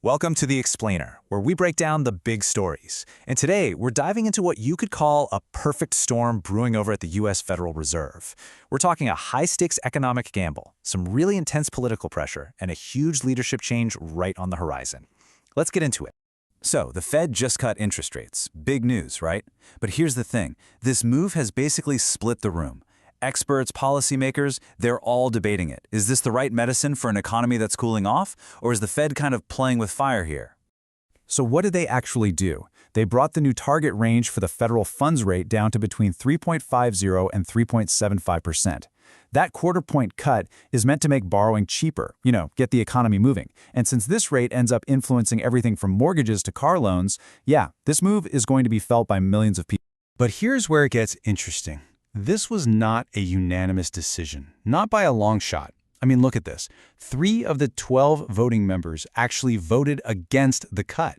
Welcome to The Explainer, where we break down the big stories. And today, we're diving into what you could call a perfect storm brewing over at the U.S. Federal Reserve. We're talking a high-stakes economic gamble, some really intense political pressure, and a huge leadership change right on the horizon. Let's get into it. So, the Fed just cut interest rates. Big news, right? But here's the thing. This move has basically split the room. Experts, policymakers, they're all debating it. Is this the right medicine for an economy that's cooling off, or is the Fed kind of playing with fire here? So what did they actually do? They brought the new target range for the federal funds rate down to between 3.50 and 3.75%. That quarter-point cut is meant to make borrowing cheaper, get the economy moving. And since this rate ends up influencing everything from mortgages to car loans, this move is going to be felt by millions of people. But here's where it gets interesting. This was not a unanimous decision, not by a long shot. I mean, look at this. 3 of the 12 voting members actually voted against the cut.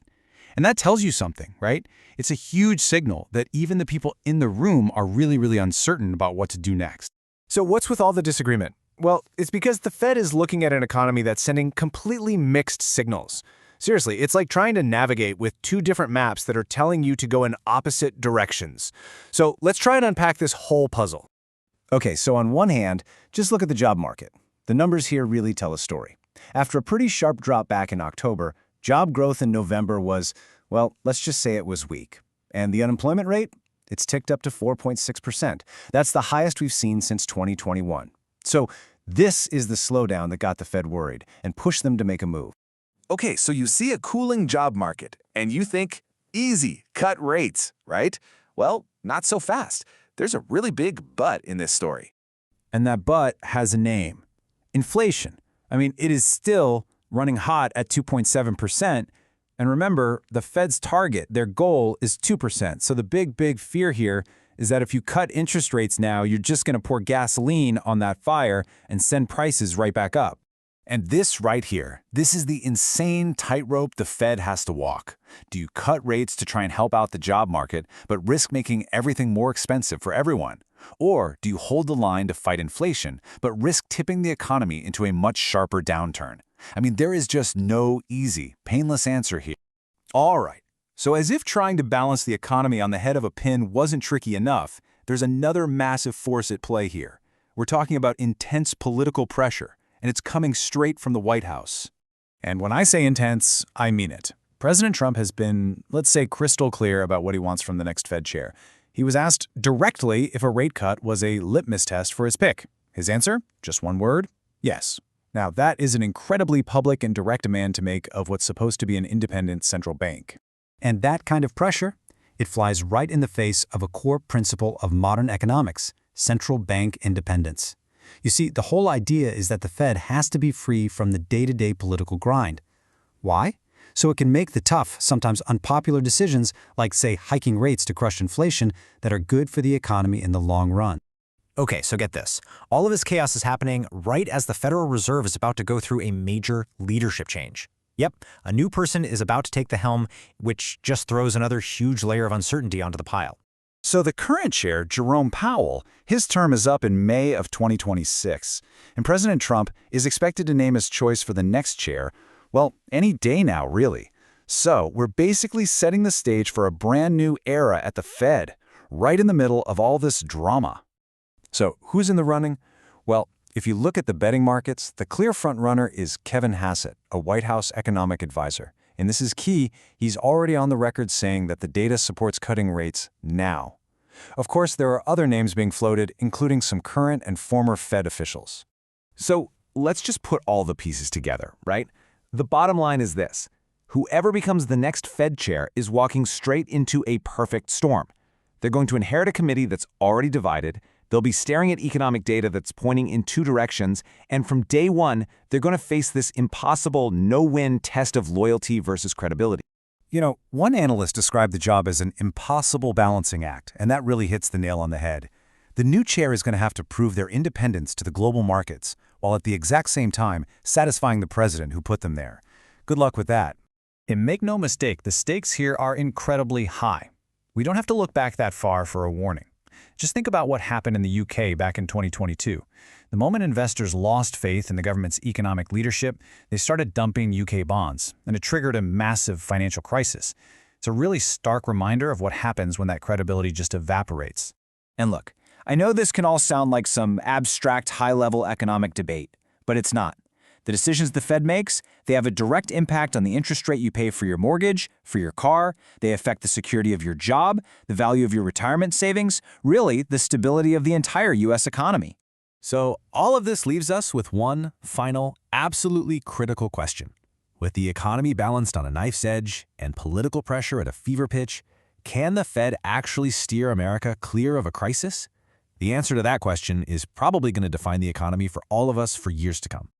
And that tells you something, right? It's a huge signal that even the people in the room are really uncertain about what to do next. So what's with all the disagreement? Well, it's because the Fed is looking at an economy that's sending completely mixed signals. Seriously, it's like trying to navigate with 2 different maps that are telling you to go in opposite directions. So let's try and unpack this whole puzzle. Okay, so on one hand, just look at the job market. The numbers here really tell a story. After a pretty sharp drop back in October, job growth in November was, well, let's just say it was weak. And the unemployment rate? It's ticked up to 4.6%. That's the highest we've seen since 2021. So this is the slowdown that got the Fed worried and pushed them to make a move. Okay, so you see a cooling job market, and you think, easy, cut rates, right? Well, not so fast. There's a really big but in this story. And that but has a name. Inflation. I mean, it is still running hot at 2.7%. And remember, the Fed's target, their goal is 2%. So the big fear here is that if you cut interest rates now, you're just going to pour gasoline on that fire and send prices right back up. And this right here, this is the insane tightrope the Fed has to walk. Do you cut rates to try and help out the job market, but risk making everything more expensive for everyone? Or do you hold the line to fight inflation, but risk tipping the economy into a much sharper downturn? I mean, there is just no easy, painless answer here. All right, so as if trying to balance the economy on the head of a pin wasn't tricky enough, there's another massive force at play here. We're talking about intense political pressure. And it's coming straight from the White House. And when I say intense, I mean it. President Trump has been, let's say, crystal clear about what he wants from the next Fed chair. He was asked directly if a rate cut was a litmus test for his pick. His answer? Just one word? Yes. Now, that is an incredibly public and direct demand to make of what's supposed to be an independent central bank. And that kind of pressure, it flies right in the face of a core principle of modern economics, central bank independence. You see, the whole idea is that the Fed has to be free from the day-to-day political grind. Why? So it can make the tough, sometimes unpopular decisions like, say, hiking rates to crush inflation that are good for the economy in the long run. Okay, so get this. All of this chaos is happening right as the Federal Reserve is about to go through a major leadership change. Yep, a new person is about to take the helm, which just throws another huge layer of uncertainty onto the pile. So the current chair, Jerome Powell, his term is up in May of 2026, and President Trump is expected to name his choice for the next chair, well, any day now, really. So we're basically setting the stage for a brand new era at the Fed, right in the middle of all this drama. So who's in the running? Well, if you look at the betting markets, the clear frontrunner is Kevin Hassett, a White House economic advisor. And this is key, he's already on the record saying that the data supports cutting rates now. Of course, there are other names being floated, including some current and former Fed officials. So let's just put all the pieces together, right? The bottom line is this. Whoever becomes the next Fed chair is walking straight into a perfect storm. They're going to inherit a committee that's already divided. They'll be staring at economic data that's pointing in 2 directions, and from day one, they're going to face this impossible no-win test of loyalty versus credibility. One analyst described the job as an impossible balancing act, and that really hits the nail on the head. The new chair is going to have to prove their independence to the global markets, while at the exact same time satisfying the president who put them there. Good luck with that. And make no mistake, the stakes here are incredibly high. We don't have to look back that far for a warning. Just think about what happened in the UK back in 2022. The moment investors lost faith in the government's economic leadership, they started dumping UK bonds, and it triggered a massive financial crisis. It's a really stark reminder of what happens when that credibility just evaporates. And look, I know this can all sound like some abstract, high-level economic debate, but it's not. The decisions the Fed makes, they have a direct impact on the interest rate you pay for your mortgage, for your car, they affect the security of your job, the value of your retirement savings, really the stability of the entire U.S. economy. So all of this leaves us with one final, absolutely critical question. With the economy balanced on a knife's edge and political pressure at a fever pitch, can the Fed actually steer America clear of a crisis? The answer to that question is probably going to define the economy for all of us for years to come.